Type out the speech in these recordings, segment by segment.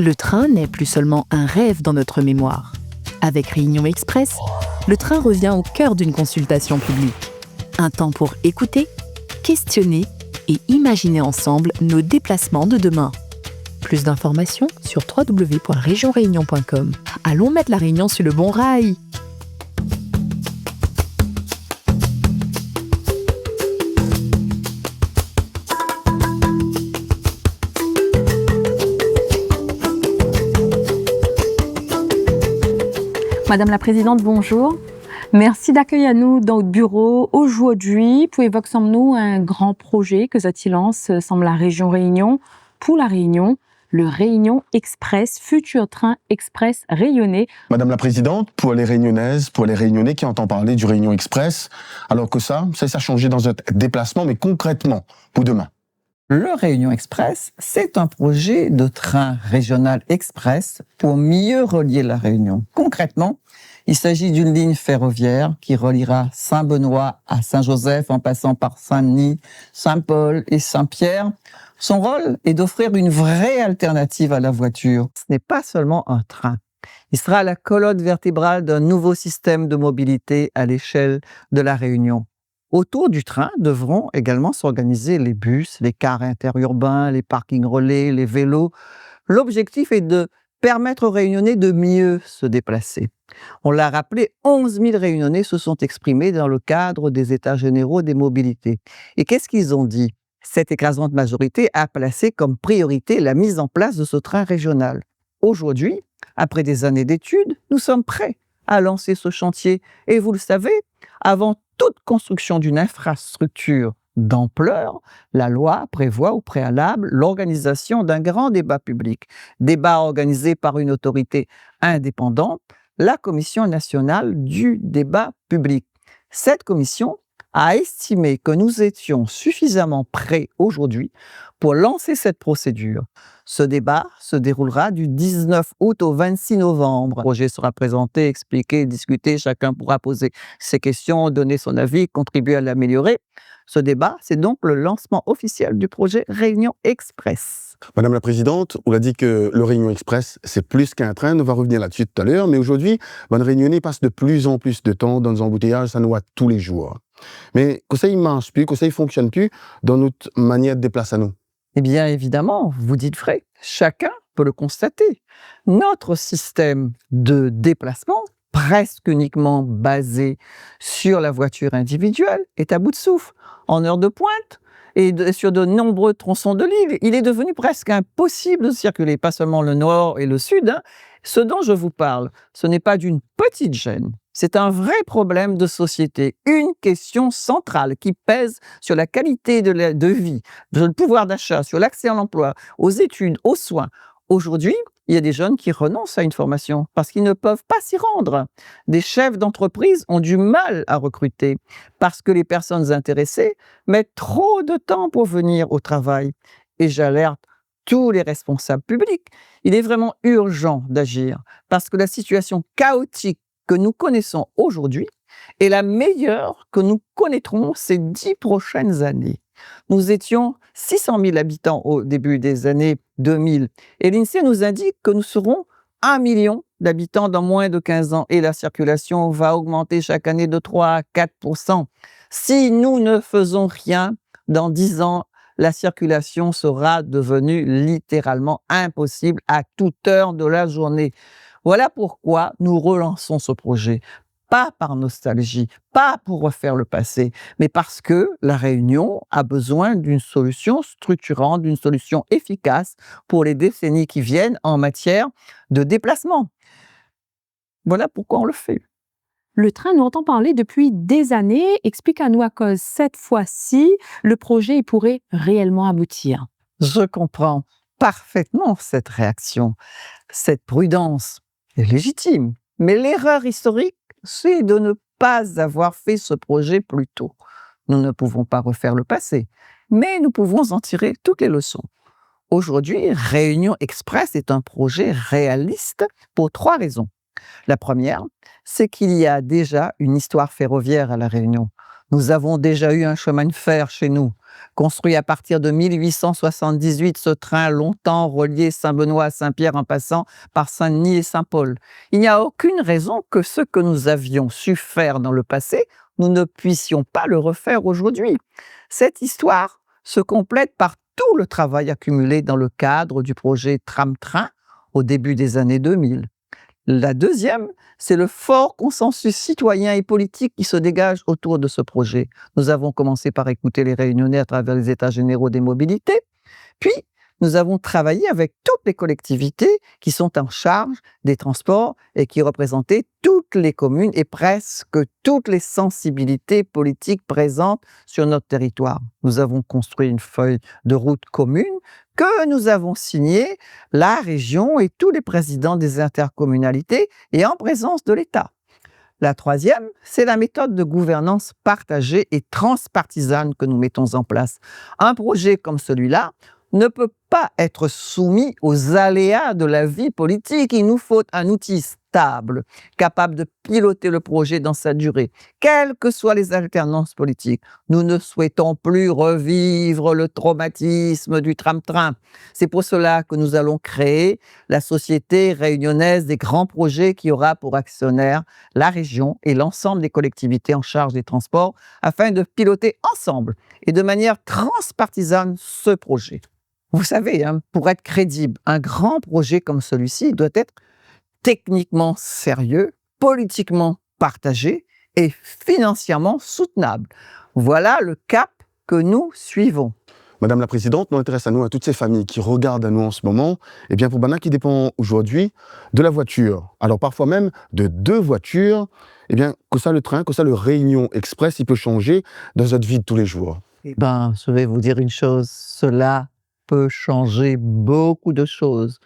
Le train n'est plus seulement un rêve dans notre mémoire. Avec Réunion Express, le train revient au cœur d'une consultation publique. Un temps pour écouter, questionner et imaginer ensemble nos déplacements de demain. Plus d'informations sur www.regionreunion.com. Allons mettre la Réunion sur le bon rail! Madame la Présidente, bonjour. Merci d'accueillir nous dans notre bureau aujourd'hui pour évoquer ensemble nous un grand projet que Zati lance semble la région Réunion pour la Réunion, le Réunion Express, futur train express rayonné. Madame la Présidente, pour les Réunionnaises, pour les Réunionnais qui entendent parler du Réunion Express, alors que ça a changé dans notre déplacement, mais concrètement, pour demain. Le Réunion Express, c'est un projet de train régional express pour mieux relier la Réunion. Concrètement, il s'agit d'une ligne ferroviaire qui reliera Saint-Benoît à Saint-Joseph en passant par Saint-Denis, Saint-Paul et Saint-Pierre. Son rôle est d'offrir une vraie alternative à la voiture. Ce n'est pas seulement un train. Il sera la colonne vertébrale d'un nouveau système de mobilité à l'échelle de la Réunion. Autour du train devront également s'organiser les bus, les cars interurbains, les parkings relais, les vélos. L'objectif est de permettre aux Réunionnais de mieux se déplacer. On l'a rappelé, 11 000 Réunionnais se sont exprimés dans le cadre des États généraux des mobilités. Et qu'est-ce qu'ils ont dit? Cette écrasante majorité a placé comme priorité la mise en place de ce train régional. Aujourd'hui, après des années d'études, nous sommes prêts à lancer ce chantier. Et vous le savez, avant toute construction d'une infrastructure d'ampleur, la loi prévoit au préalable l'organisation d'un grand débat public. Débat organisé par une autorité indépendante, la Commission nationale du débat public. Cette commission a estimé que nous étions suffisamment prêts aujourd'hui pour lancer cette procédure. Ce débat se déroulera du 19 août au 26 novembre. Le projet sera présenté, expliqué, discuté, chacun pourra poser ses questions, donner son avis, contribuer à l'améliorer. Ce débat, c'est donc le lancement officiel du projet Réunion Express. Madame la Présidente, on a dit que le Réunion Express, c'est plus qu'un train, on va revenir là-dessus tout à l'heure, mais aujourd'hui, les Réunionnais passent de plus en plus de temps dans des embouteillages, ça nous voit tous les jours. Mais que ça ne marche plus, que ça ne fonctionne plus dans notre manière de déplacer à nous. Eh bien, évidemment, vous dites vrai, chacun peut le constater. Notre système de déplacement, presque uniquement basé sur la voiture individuelle, est à bout de souffle. En heure de pointe et sur de nombreux tronçons de l'île, il est devenu presque impossible de circuler, pas seulement le nord et le sud. Ce dont je vous parle, ce n'est pas d'une petite gêne. C'est un vrai problème de société, une question centrale qui pèse sur la qualité de vie, sur le pouvoir d'achat, sur l'accès à l'emploi, aux études, aux soins. Aujourd'hui, il y a des jeunes qui renoncent à une formation parce qu'ils ne peuvent pas s'y rendre. Des chefs d'entreprise ont du mal à recruter parce que les personnes intéressées mettent trop de temps pour venir au travail. Et j'alerte tous les responsables publics. Il est vraiment urgent d'agir parce que la situation chaotique que nous connaissons aujourd'hui est la meilleure que nous connaîtrons ces 10 prochaines années. Nous étions 600 000 habitants au début des années 2000 et l'INSEE nous indique que nous serons 1 million d'habitants dans moins de 15 ans et la circulation va augmenter chaque année de 3 à 4%. Si nous ne faisons rien, dans 10 ans, la circulation sera devenue littéralement impossible à toute heure de la journée. Voilà pourquoi nous relançons ce projet. Pas par nostalgie, pas pour refaire le passé, mais parce que la Réunion a besoin d'une solution structurante, d'une solution efficace pour les décennies qui viennent en matière de déplacement. Voilà pourquoi on le fait. Le train nous entend parler depuis des années. Explique à nous à cause cette fois-ci, le projet pourrait réellement aboutir. Je comprends parfaitement cette réaction. Cette prudence est légitime, mais l'erreur historique, c'est de ne pas avoir fait ce projet plus tôt. Nous ne pouvons pas refaire le passé, mais nous pouvons en tirer toutes les leçons. Aujourd'hui, Réunion Express est un projet réaliste pour 3 raisons. La première, c'est qu'il y a déjà une histoire ferroviaire à La Réunion. Nous avons déjà eu un chemin de fer chez nous, construit à partir de 1878, ce train longtemps relié Saint-Benoît à Saint-Pierre en passant par Saint-Denis et Saint-Paul. Il n'y a aucune raison que ce que nous avions su faire dans le passé, nous ne puissions pas le refaire aujourd'hui. Cette histoire se complète par tout le travail accumulé dans le cadre du projet Tram-Train au début des années 2000. La deuxième, c'est le fort consensus citoyen et politique qui se dégage autour de ce projet. Nous avons commencé par écouter les Réunionnais à travers les États généraux des mobilités, puis nous avons travaillé avec toutes les collectivités qui sont en charge des transports et qui représentaient toutes les communes et presque toutes les sensibilités politiques présentes sur notre territoire. Nous avons construit une feuille de route commune que nous avons signée, la région et tous les présidents des intercommunalités et en présence de l'État. La troisième, c'est la méthode de gouvernance partagée et transpartisane que nous mettons en place. Un projet comme celui-là ne peut pas être soumis aux aléas de la vie politique. Il nous faut un outil stable, capable de piloter le projet dans sa durée, quelles que soient les alternances politiques. Nous ne souhaitons plus revivre le traumatisme du tram-train. C'est pour cela que nous allons créer la Société réunionnaise des grands projets qui aura pour actionnaire la région et l'ensemble des collectivités en charge des transports afin de piloter ensemble et de manière transpartisane ce projet. Vous savez, pour être crédible, un grand projet comme celui-ci doit être techniquement sérieux, politiquement partagé et financièrement soutenable. Voilà le cap que nous suivons. Madame la Présidente, nous intéresse à nous, à toutes ces familles qui regardent à nous en ce moment, eh bien pour Bana qui dépend aujourd'hui de la voiture, alors parfois même de 2 voitures, eh bien que ça le train, que ça le Réunion Express, il peut changer dans notre vie de tous les jours. Je vais vous dire une chose, cela peut changer beaucoup de choses.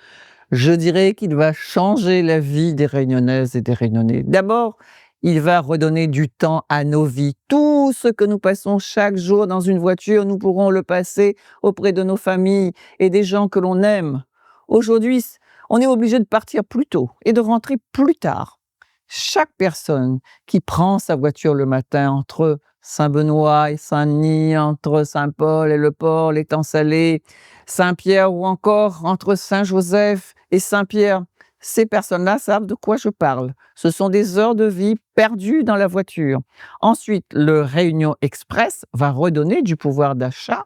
Je dirais qu'il va changer la vie des Réunionnaises et des Réunionnais. D'abord, il va redonner du temps à nos vies. Tout ce que nous passons chaque jour dans une voiture, nous pourrons le passer auprès de nos familles et des gens que l'on aime. Aujourd'hui, on est obligé de partir plus tôt et de rentrer plus tard. Chaque personne qui prend sa voiture le matin entre Saint-Benoît et Saint-Denis, entre Saint-Paul et le port, l'étang salé, Saint-Pierre ou encore entre Saint-Joseph et Saint-Pierre, ces personnes-là savent de quoi je parle. Ce sont des heures de vie perdues dans la voiture. Ensuite, le Réunion Express va redonner du pouvoir d'achat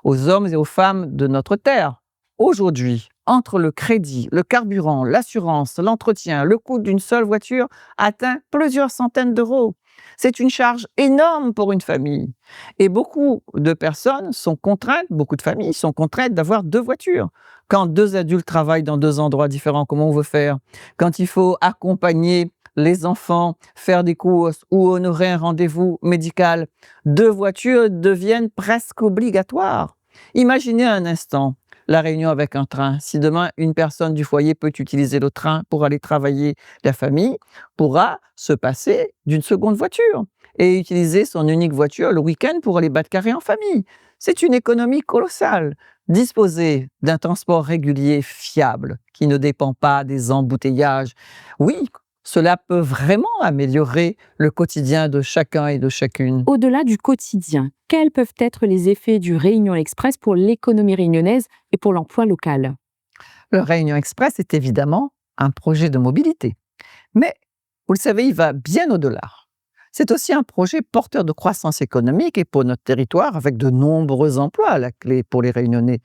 aux hommes et aux femmes de notre terre. Aujourd'hui, entre le crédit, le carburant, l'assurance, l'entretien, le coût d'une seule voiture atteint plusieurs centaines d'euros. C'est une charge énorme pour une famille. Et beaucoup de personnes sont contraintes, beaucoup de familles sont contraintes d'avoir 2 voitures. Quand 2 adultes travaillent dans 2 endroits différents, comment on veut faire? Quand il faut accompagner les enfants, faire des courses ou honorer un rendez-vous médical, 2 voitures deviennent presque obligatoires. Imaginez un instant la Réunion avec un train. Si demain, une personne du foyer peut utiliser le train pour aller travailler, la famille pourra se passer d'une seconde voiture et utiliser son unique voiture le week-end pour aller battre carré en famille. C'est une économie colossale. Disposer d'un transport régulier fiable qui ne dépend pas des embouteillages, oui, cela peut vraiment améliorer le quotidien de chacun et de chacune. Au-delà du quotidien, quels peuvent être les effets du Réunion Express pour l'économie réunionnaise et pour l'emploi local? Le Réunion Express est évidemment un projet de mobilité. Mais, vous le savez, il va bien au-delà. C'est aussi un projet porteur de croissance économique et pour notre territoire avec de nombreux emplois à la clé pour les Réunionnais.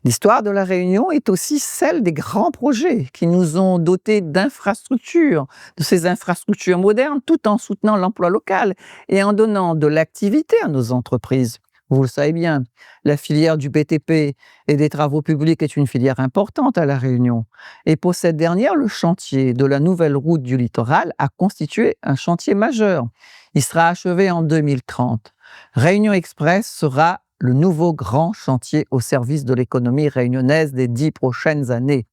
L'histoire de la Réunion est aussi celle des grands projets qui nous ont dotés d'infrastructures, de ces infrastructures modernes, tout en soutenant l'emploi local et en donnant de l'activité à nos entreprises. Vous le savez bien, la filière du BTP et des travaux publics est une filière importante à La Réunion. Et pour cette dernière, le chantier de la nouvelle route du littoral a constitué un chantier majeur. Il sera achevé en 2030. Réunion Express sera le nouveau grand chantier au service de l'économie réunionnaise des 10 prochaines années.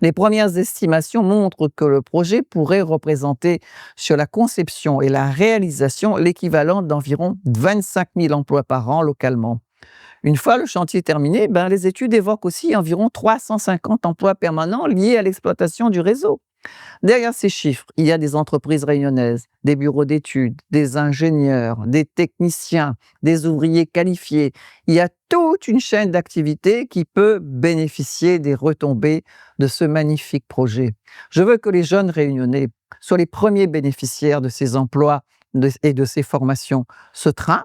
Les premières estimations montrent que le projet pourrait représenter sur la conception et la réalisation l'équivalent d'environ 25 000 emplois par an localement. Une fois le chantier terminé, les études évoquent aussi environ 350 emplois permanents liés à l'exploitation du réseau. Derrière ces chiffres, il y a des entreprises réunionnaises, des bureaux d'études, des ingénieurs, des techniciens, des ouvriers qualifiés. Il y a toute une chaîne d'activités qui peut bénéficier des retombées de ce magnifique projet. Je veux que les jeunes réunionnais soient les premiers bénéficiaires de ces emplois et de ces formations. Ce train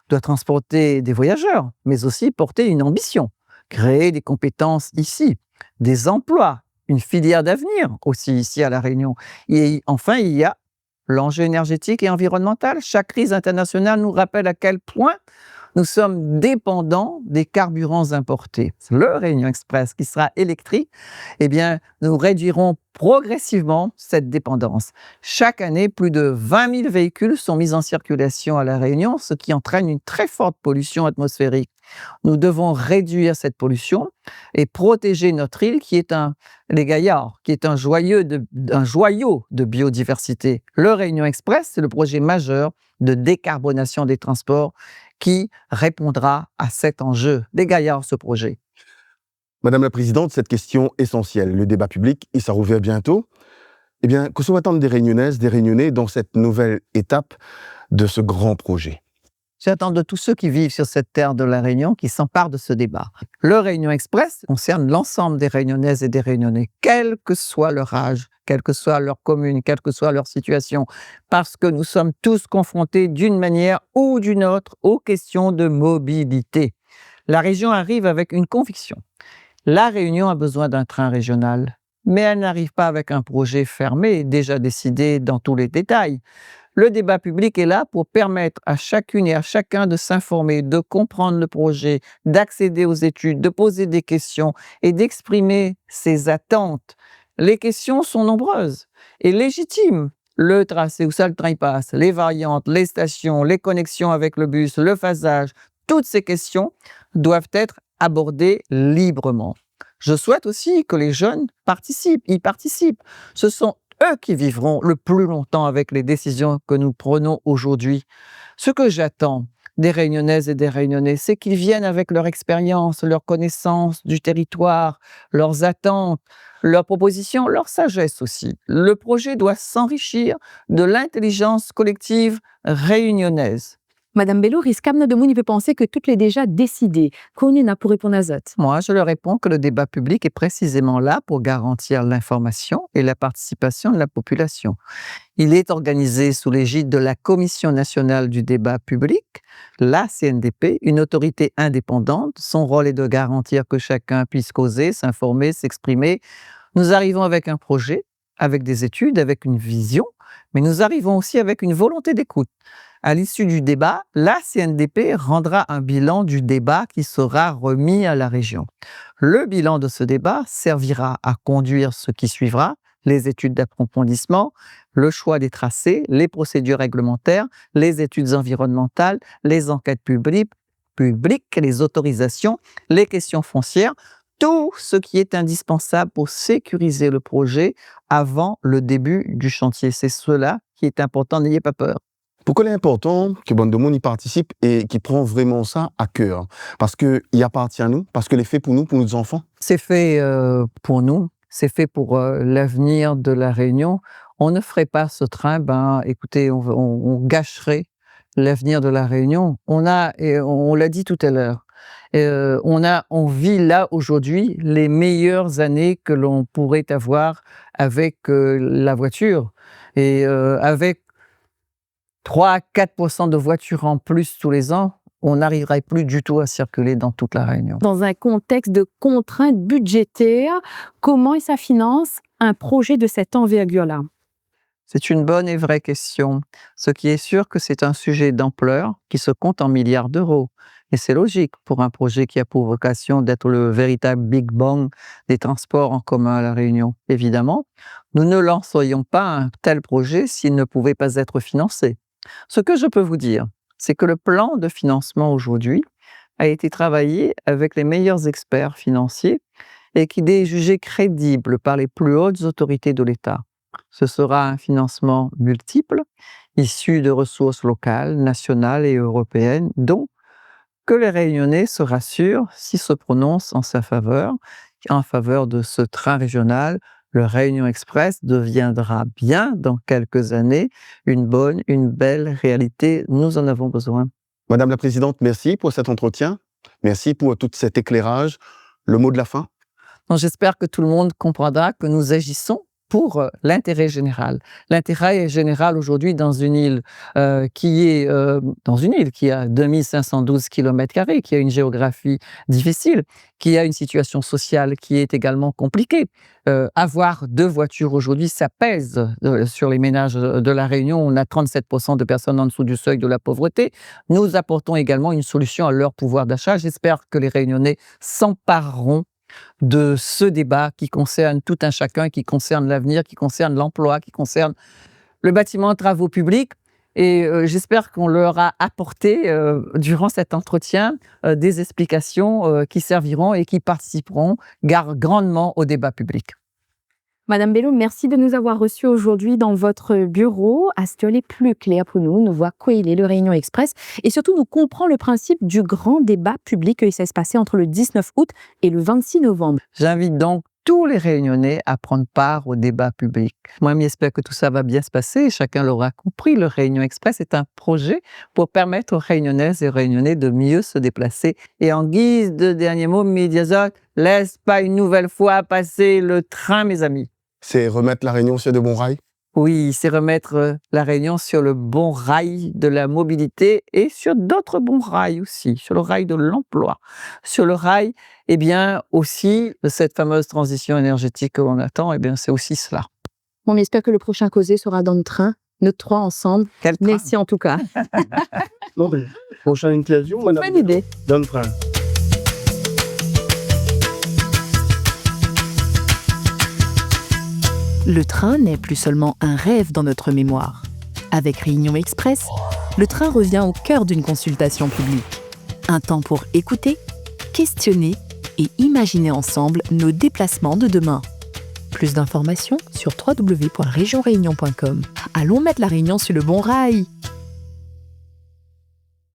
doit transporter des voyageurs, mais aussi porter une ambition, créer des compétences ici, des emplois, une filière d'avenir aussi ici à La Réunion. Et enfin, il y a l'enjeu énergétique et environnemental. Chaque crise internationale nous rappelle à quel point nous sommes dépendants des carburants importés. Le Réunion Express, qui sera électrique, eh bien, nous réduirons progressivement cette dépendance. Chaque année, plus de 20 000 véhicules sont mis en circulation à La Réunion, ce qui entraîne une très forte pollution atmosphérique. Nous devons réduire cette pollution et protéger notre île les Gaillards, qui est un joyau de biodiversité. Le Réunion Express, c'est le projet majeur de décarbonation des transports qui répondra à cet enjeu. Les Gaillards, ce projet. Madame la Présidente, cette question essentielle, le débat public, il s'en rouvert bientôt. Eh bien, que sont attendre des Réunionnaises, des Réunionnais dans cette nouvelle étape de ce grand projet? J'attends de tous ceux qui vivent sur cette terre de La Réunion qui s'emparent de ce débat. Le Réunion Express concerne l'ensemble des Réunionnaises et des Réunionnais, quel que soit leur âge, quelle que soit leur commune, quelle que soit leur situation, parce que nous sommes tous confrontés d'une manière ou d'une autre aux questions de mobilité. La région arrive avec une conviction. La Réunion a besoin d'un train régional, mais elle n'arrive pas avec un projet fermé, déjà décidé dans tous les détails. Le débat public est là pour permettre à chacune et à chacun de s'informer, de comprendre le projet, d'accéder aux études, de poser des questions et d'exprimer ses attentes. Les questions sont nombreuses et légitimes. Le tracé, où ça le train passe, les variantes, les stations, les connexions avec le bus, le phasage, toutes ces questions doivent être abordées librement. Je souhaite aussi que les jeunes y participent. Ce sont eux qui vivront le plus longtemps avec les décisions que nous prenons aujourd'hui. Ce que j'attends des Réunionnaises et des Réunionnais, c'est qu'ils viennent avec leur expérience, leur connaissance du territoire, leurs attentes, leurs propositions, leur sagesse aussi. Le projet doit s'enrichir de l'intelligence collective réunionnaise. Madame Bello, risquons de moun, il peut penser que tout est déjà décidé. Qu'on est là pour répondre à ça. Moi, je leur réponds que le débat public est précisément là pour garantir l'information et la participation de la population. Il est organisé sous l'égide de la Commission nationale du débat public, la CNDP, une autorité indépendante. Son rôle est de garantir que chacun puisse causer, s'informer, s'exprimer. Nous arrivons avec un projet, avec des études, avec une vision, mais nous arrivons aussi avec une volonté d'écoute. À l'issue du débat, la CNDP rendra un bilan du débat qui sera remis à la région. Le bilan de ce débat servira à conduire ce qui suivra, les études d'approfondissement, le choix des tracés, les procédures réglementaires, les études environnementales, les enquêtes publiques, les autorisations, les questions foncières, tout ce qui est indispensable pour sécuriser le projet avant le début du chantier. C'est cela qui est important, n'ayez pas peur. Pourquoi il est important que bon de monde y participe et qui prend vraiment ça à cœur? Parce qu'il appartient à nous, parce qu'il est fait pour nous, pour nos enfants. C'est fait pour nous, c'est fait pour l'avenir de La Réunion. On ne ferait pas ce train, écoutez, on gâcherait l'avenir de La Réunion. On l'a dit tout à l'heure, on vit là aujourd'hui les meilleures années que l'on pourrait avoir avec la voiture. Et avec 3 à 4% de voitures en plus tous les ans, on n'arriverait plus du tout à circuler dans toute La Réunion. Dans un contexte de contraintes budgétaires, comment ça finance un projet de cette envergure-là? C'est une bonne et vraie question. Ce qui est sûr que c'est un sujet d'ampleur qui se compte en milliards d'euros. Et c'est logique pour un projet qui a pour vocation d'être le véritable Big Bang des transports en commun à La Réunion. Évidemment, nous ne lancerions pas un tel projet s'il ne pouvait pas être financé. Ce que je peux vous dire, c'est que le plan de financement aujourd'hui a été travaillé avec les meilleurs experts financiers et qu'il est jugé crédible par les plus hautes autorités de l'État. Ce sera un financement multiple, issu de ressources locales, nationales et européennes, dont que les Réunionnais se rassurent s'ils se prononcent en sa faveur, en faveur de ce train régional le Réunion Express deviendra bien, dans quelques années, une bonne, une belle réalité. Nous en avons besoin. Madame la Présidente, merci pour cet entretien. Merci pour tout cet éclairage. Le mot de la fin? Donc, j'espère que tout le monde comprendra que nous agissons pour l'intérêt général. L'intérêt général aujourd'hui dans une île qui a 2512 km², qui a une géographie difficile, qui a une situation sociale qui est également compliquée. Avoir 2 voitures aujourd'hui, ça pèse sur les ménages de la Réunion. On a 37% de personnes en dessous du seuil de la pauvreté. Nous apportons également une solution à leur pouvoir d'achat. J'espère que les Réunionnais s'empareront de ce débat qui concerne tout un chacun, qui concerne l'avenir, qui concerne l'emploi, qui concerne le bâtiment de travaux publics. Et j'espère qu'on leur a apporté, durant cet entretien, des explications qui serviront et qui participeront grandement au débat public. Madame Bello, merci de nous avoir reçus aujourd'hui dans votre bureau. Astiol est plus clair pour nous voit quoi il est le Réunion Express et surtout nous comprend le principe du grand débat public qui s'est passé entre le 19 août et le 26 novembre. J'invite donc tous les Réunionnais à prendre part au débat public. Moi, j'espère que tout ça va bien se passer. Chacun l'aura compris. Le Réunion Express est un projet pour permettre aux Réunionnaises et aux Réunionnais de mieux se déplacer. Et en guise de dernier mot, Mediazoc, laisse pas une nouvelle fois passer le train, mes amis. C'est remettre la Réunion sur de bons rails? Oui, c'est remettre la Réunion sur le bon rail de la mobilité et sur d'autres bons rails aussi, sur le rail de l'emploi, sur le rail, aussi, de cette fameuse transition énergétique que l'on attend, c'est aussi cela. On espère que le prochain causé sera dans le train, nous 3 ensemble. Quel train? Merci en tout cas. Non, mais prochaine interview, madame. Bonne idée. Dans le train. Le train n'est plus seulement un rêve dans notre mémoire. Avec Réunion Express, le train revient au cœur d'une consultation publique. Un temps pour écouter, questionner et imaginer ensemble nos déplacements de demain. Plus d'informations sur www.regionreunion.com. Allons mettre la Réunion sur le bon rail!